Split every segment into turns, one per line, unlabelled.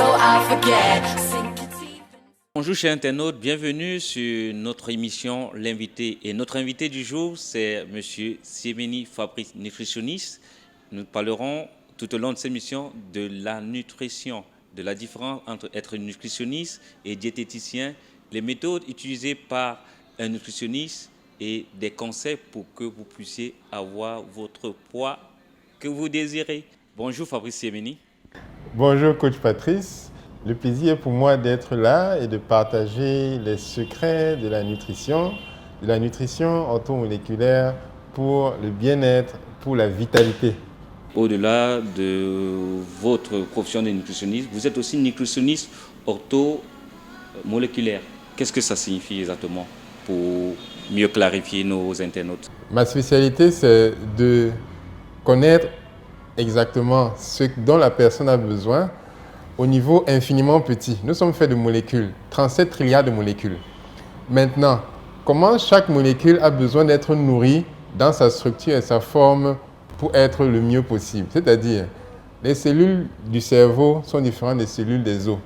so I forget.
Bonjour chers internautes, bienvenue sur notre émission L'invité. Et notre invité du jour, c'est Monsieur Siemeni Fabrice, nutritionniste. Nous parlerons tout au long de cette émission de la nutrition, de la différence entre être nutritionniste et diététicien, les méthodes utilisées par un nutritionniste et des conseils pour que vous puissiez avoir votre poids que vous désirez. Bonjour Fabrice Siemeni.
Bonjour coach Patrice. Le plaisir est pour moi d'être là et de partager les secrets de la nutrition orthomoléculaire pour le bien-être, pour la vitalité.
Au-delà de votre profession de nutritionniste, vous êtes aussi nutritionniste orthomoléculaire. Qu'est-ce que ça signifie exactement pour mieux clarifier nos internautes?
Ma spécialité, c'est de connaître exactement ce dont la personne a besoin au niveau infiniment petit. Nous sommes faits de molécules, 37 trilliards de molécules. Maintenant, comment chaque molécule a besoin d'être nourrie dans sa structure et sa forme pour être le mieux possible. C'est-à-dire, les cellules du cerveau sont différentes des cellules des os,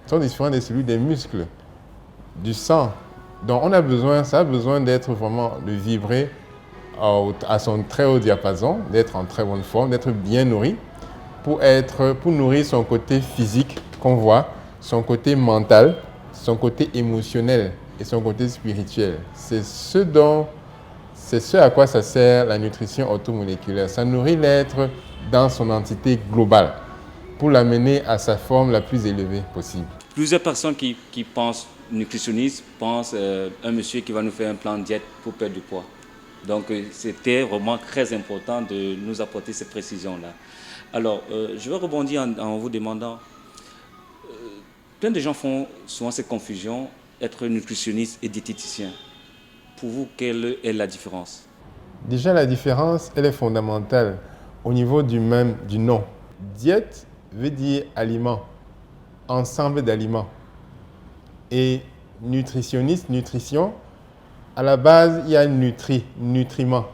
sont différentes des cellules des muscles, du sang. Donc, ça a besoin d'être vraiment, de vibrer à son très haut diapason, d'être en très bonne forme, d'être bien nourri pour nourrir son côté physique qu'on voit, son côté mental, son côté émotionnel et son côté spirituel. C'est ce à quoi ça sert la nutrition orthomoléculaire. Ça nourrit l'être dans son entité globale pour l'amener à sa forme la plus élevée possible.
Plusieurs personnes qui pensent nutritionniste pensent un monsieur qui va nous faire un plan de diète pour perdre du poids. Donc c'était vraiment très important de nous apporter cette précision-là. Alors, je vais rebondir en vous demandant, plein de gens font souvent cette confusion, être nutritionniste et diététicien. Pour vous, quelle est la différence?
Déjà, la différence, elle est fondamentale au niveau du nom. Diète veut dire aliment, ensemble d'aliments. Et nutritionniste, nutrition, à la base, il y a nutriment.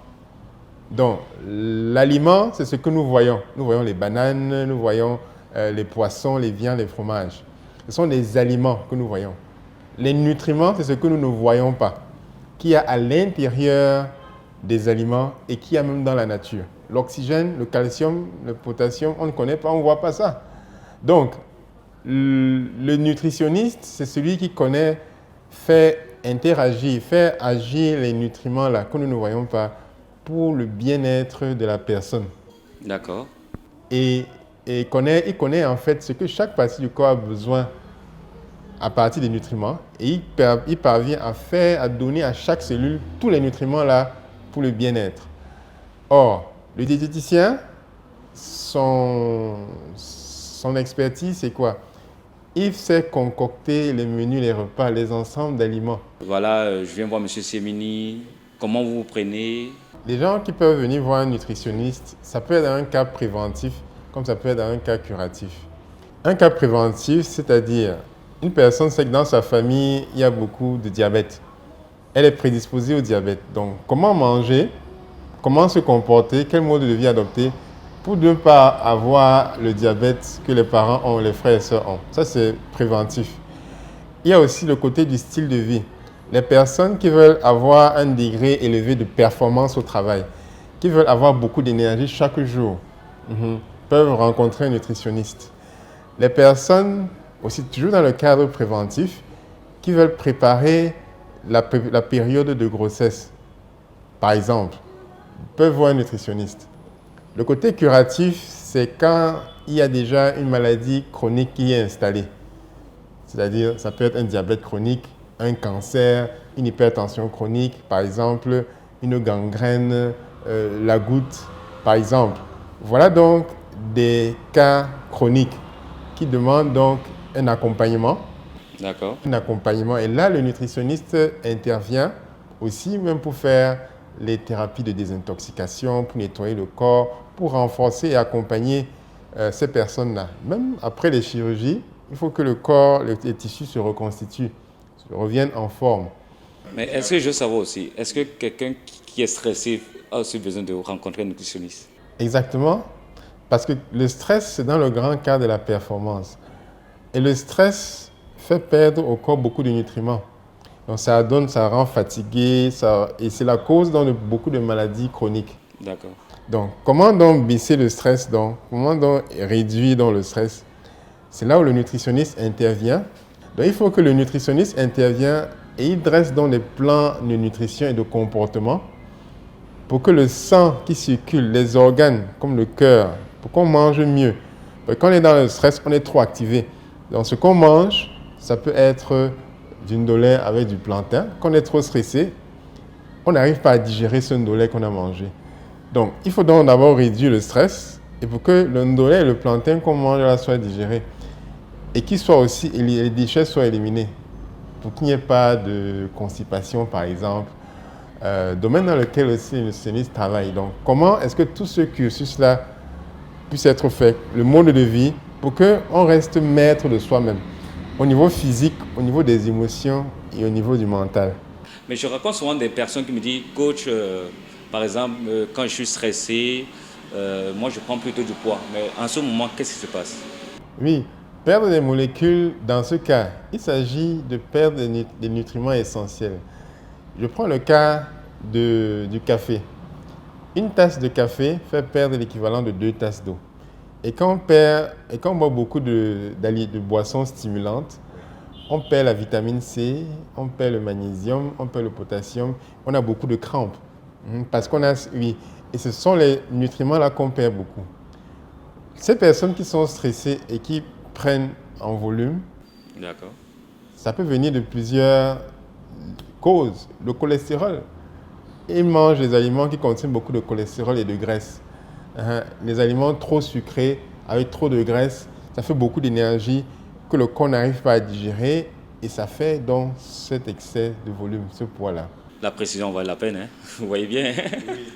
Donc, l'aliment, c'est ce que nous voyons. Nous voyons les bananes, nous voyons les poissons, les viandes, les fromages. Ce sont des aliments que nous voyons. Les nutriments, c'est ce que nous ne voyons pas, qu'il y a à l'intérieur des aliments et qu'il y a même dans la nature. L'oxygène, le calcium, le potassium, on ne connaît pas, on ne voit pas ça. Donc, le nutritionniste, c'est celui qui connaît, fait agir les nutriments là que nous ne voyons pas pour le bien-être de la personne.
D'accord.
Et il connaît en fait ce que chaque partie du corps a besoin à partir des nutriments et il parvient à donner à chaque cellule tous les nutriments là pour le bien-être. Or, le diététicien, son expertise, c'est quoi? Il sait concocter les menus, les repas, les ensembles d'aliments.
Voilà, je viens voir M. Siemeni. Comment vous vous prenez?
Les gens qui peuvent venir voir un nutritionniste, ça peut être dans un cas préventif, comme ça peut être dans un cas curatif. Un cas préventif, c'est-à-dire une personne sait que dans sa famille, il y a beaucoup de diabète. Elle est prédisposée au diabète. Donc, comment manger, comment se comporter, quel mode de vie adopter pour ne pas avoir le diabète que les parents ont, les frères et sœurs ont. Ça, c'est préventif. Il y a aussi le côté du style de vie. Les personnes qui veulent avoir un degré élevé de performance au travail, qui veulent avoir beaucoup d'énergie chaque jour, peuvent rencontrer un nutritionniste. Les personnes, aussi toujours dans le cadre préventif, qui veulent préparer la période de grossesse, par exemple, peuvent voir un nutritionniste. Le côté curatif, c'est quand il y a déjà une maladie chronique qui est installée. C'est-à-dire, ça peut être un diabète chronique, un cancer, une hypertension chronique, par exemple, une gangrène, la goutte, par exemple. Voilà donc des cas chroniques qui demandent donc un accompagnement.
D'accord.
Un accompagnement. Et là, le nutritionniste intervient aussi même pour faire les thérapies de désintoxication, pour nettoyer le corps, pour renforcer et accompagner ces personnes-là. Même après les chirurgies, il faut que le corps, les tissus se reconstituent, reviennent en forme.
Mais est-ce que je veux savoir aussi, est-ce que quelqu'un qui est stressé a aussi besoin de rencontrer un nutritionniste?
Exactement, parce que le stress, c'est dans le grand cas de la performance. Et le stress fait perdre au corps beaucoup de nutriments. Donc ça rend fatigué, et c'est la cause de beaucoup de maladies chroniques.
D'accord.
Donc comment donc baisser le stress donc? Comment donc réduire donc le stress? C'est là où le nutritionniste intervient. Donc il faut que le nutritionniste intervienne et il dresse donc des plans de nutrition et de comportement pour que le sang qui circule, les organes comme le cœur, pour qu'on mange mieux. Parce que quand on est dans le stress, on est trop activé. Donc ce qu'on mange, ça peut être du ndolé avec du plantain. Quand on est trop stressé, on n'arrive pas à digérer ce ndolé qu'on a mangé. Donc il faut donc d'abord réduire le stress et pour que le ndolé et le plantain qu'on mange là soient digérés et qu'ils soient aussi, les déchets soient éliminés pour qu'il n'y ait pas de constipation par exemple. Domaine dans lequel aussi le nutritionniste travaille. Donc, comment est-ce que tout ce cursus-là puisse être fait, le mode de vie, pour qu'on reste maître de soi-même, au niveau physique, au niveau des émotions et au niveau du mental.
Mais je rencontre souvent des personnes qui me disent, coach, par exemple, quand je suis stressé, moi je prends plutôt du poids. Mais en ce moment, qu'est-ce qui se passe?
Oui, perdre des molécules, dans ce cas, il s'agit de perdre des nutriments essentiels. Je prends le cas du café. Une tasse de café fait perdre l'équivalent de 2 tasses d'eau. Et quand on boit beaucoup de boissons stimulantes, on perd la vitamine C, on perd le magnésium, on perd le potassium, on a beaucoup de crampes. Parce qu'on a, oui, et ce sont les nutriments-là qu'on perd beaucoup. Ces personnes qui sont stressées et qui prennent en volume,
D'accord.
ça peut venir de plusieurs causes. Le cholestérol. Ils mangent des aliments qui contiennent beaucoup de cholestérol et de graisse. Les aliments trop sucrés, avec trop de graisse, ça fait beaucoup d'énergie que le corps n'arrive pas à digérer et ça fait donc cet excès de volume, ce poids-là.
La précision vaut la peine, hein? Vous voyez bien. Oui.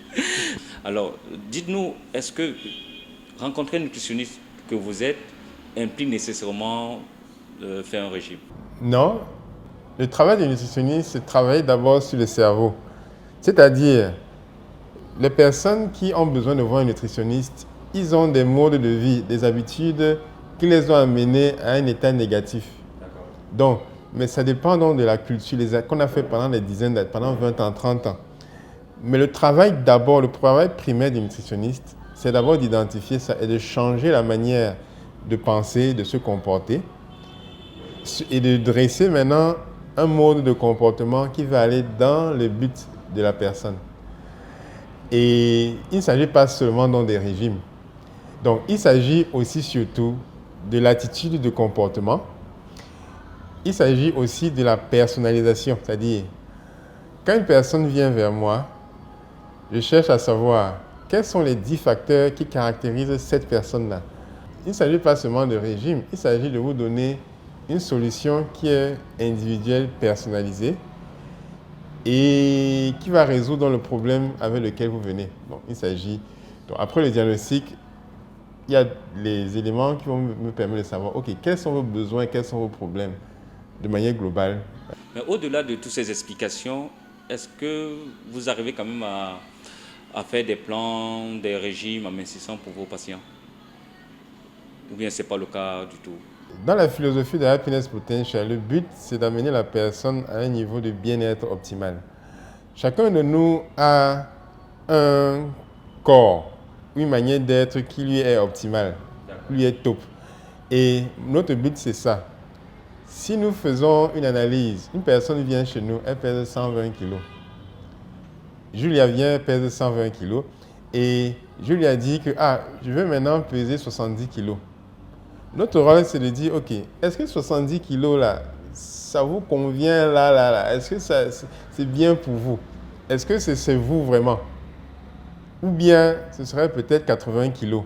Alors, dites-nous, est-ce que rencontrer un nutritionniste que vous êtes implique nécessairement de faire un régime?
Non. Le travail du nutritionniste, c'est de travailler d'abord sur le cerveau. C'est-à-dire, les personnes qui ont besoin de voir un nutritionniste, ils ont des modes de vie, des habitudes qui les ont amenés à un état négatif. Donc, mais ça dépend donc de la culture qu'on a fait pendant des dizaines d'années, pendant 20 ans, 30 ans. Mais le travail primaire du nutritionniste, c'est d'abord d'identifier ça et de changer la manière de penser, de se comporter et de dresser maintenant un mode de comportement qui va aller dans le but de la personne. Et il ne s'agit pas seulement dans des régimes. Donc, il s'agit aussi surtout de l'attitude de comportement. Il s'agit aussi de la personnalisation. C'est-à-dire, quand une personne vient vers moi, je cherche à savoir quels sont les 10 facteurs qui caractérisent cette personne-là. Il ne s'agit pas seulement de régime, il s'agit de vous donner une solution qui est individuelle, personnalisée et qui va résoudre le problème avec lequel vous venez. Donc, après le diagnostic, il y a les éléments qui vont me permettre de savoir, OK, quels sont vos besoins, quels sont vos problèmes de manière globale.
Mais au-delà de toutes ces explications, est-ce que vous arrivez quand même à faire des plans, des régimes amincissants pour vos patients? Ou bien ce n'est pas le cas du tout?
Dans la philosophie de Happiness Potential, le but, c'est d'amener la personne à un niveau de bien-être optimal. Chacun de nous a un corps, une manière d'être qui lui est optimale, qui lui est top. Et notre but, c'est ça. Si nous faisons une analyse, une personne vient chez nous, elle pèse 120 kg. Julia vient, elle pèse 120 kg. Et Julia dit que je veux maintenant peser 70 kg. Notre rôle, c'est de dire, OK, est-ce que 70 kilos là, ça vous convient là? Est-ce que c'est bien pour vous? Est-ce que c'est vous vraiment? Ou bien ce serait peut-être 80 kilos.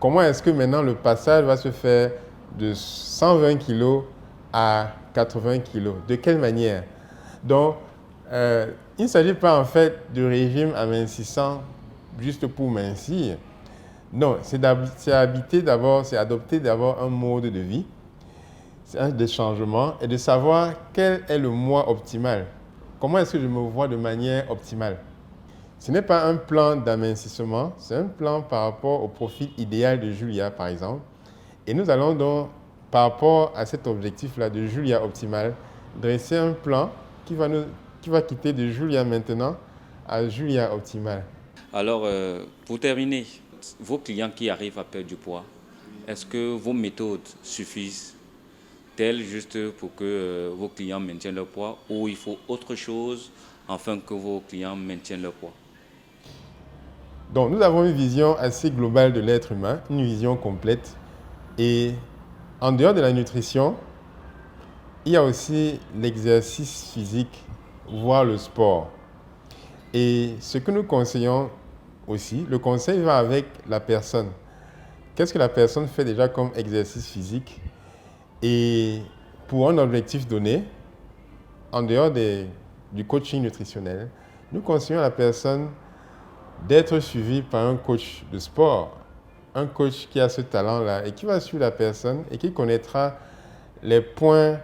Comment est-ce que maintenant le passage va se faire de 120 kilos à 80 kilos? De quelle manière? Donc, il ne s'agit pas en fait de régime amincissant juste pour mincir. Non, c'est adopter d'abord un mode de vie, c'est un des changements et de savoir quel est le moi optimal. Comment est-ce que je me vois de manière optimale? Ce n'est pas un plan d'amincissement, c'est un plan par rapport au profil idéal de Julia, par exemple. Et nous allons donc par rapport à cet objectif-là de Julia optimale, dresser un plan qui va quitter de Julia maintenant à Julia optimale.
Alors, pour terminer, vos clients qui arrivent à perdre du poids, est-ce que vos méthodes suffisent-elles juste pour que vos clients maintiennent leur poids ou il faut autre chose afin que vos clients maintiennent leur poids?
Donc, nous avons une vision assez globale de l'être humain, une vision complète. Et en dehors de la nutrition, il y a aussi l'exercice physique, voire le sport. Et ce que nous conseillons aussi, le conseil va avec la personne. Qu'est-ce que la personne fait déjà comme exercice physique? Et pour un objectif donné, en dehors du coaching nutritionnel, nous conseillons à la personne d'être suivie par un coach de sport, un coach qui a ce talent-là et qui va suivre la personne et qui connaîtra les points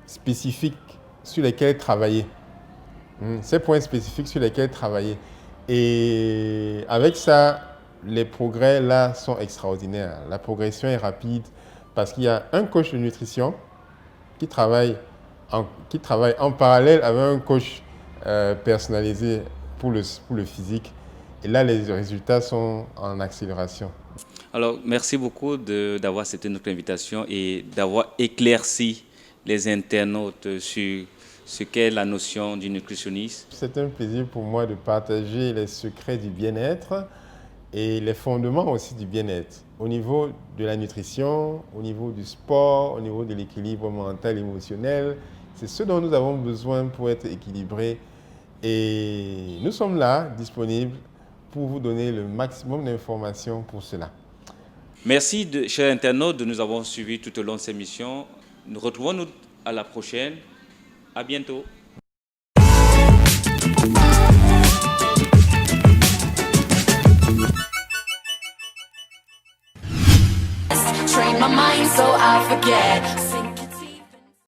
spécifiques sur lesquels travailler. Ces points spécifiques sur lesquels travailler. Et avec ça, les progrès là sont extraordinaires. La progression est rapide parce qu'il y a un coach de nutrition qui travaille en parallèle avec un coach personnalisé pour le physique. Et là, les résultats sont en accélération.
Alors, merci beaucoup d'avoir accepté notre invitation et d'avoir éclairci les internautes sur ce qu'est la notion du nutritionniste.
C'est un plaisir pour moi de partager les secrets du bien-être et les fondements aussi du bien-être. Au niveau de la nutrition, au niveau du sport, au niveau de l'équilibre mental et émotionnel, c'est ce dont nous avons besoin pour être équilibrés. Et nous sommes là, disponibles, pour vous donner le maximum d'informations pour cela.
Merci, chers internautes, de nous avoir suivis tout au long de cette émission. Nous retrouvons-nous à la prochaine. À bientôt.
Train my mind so I forget.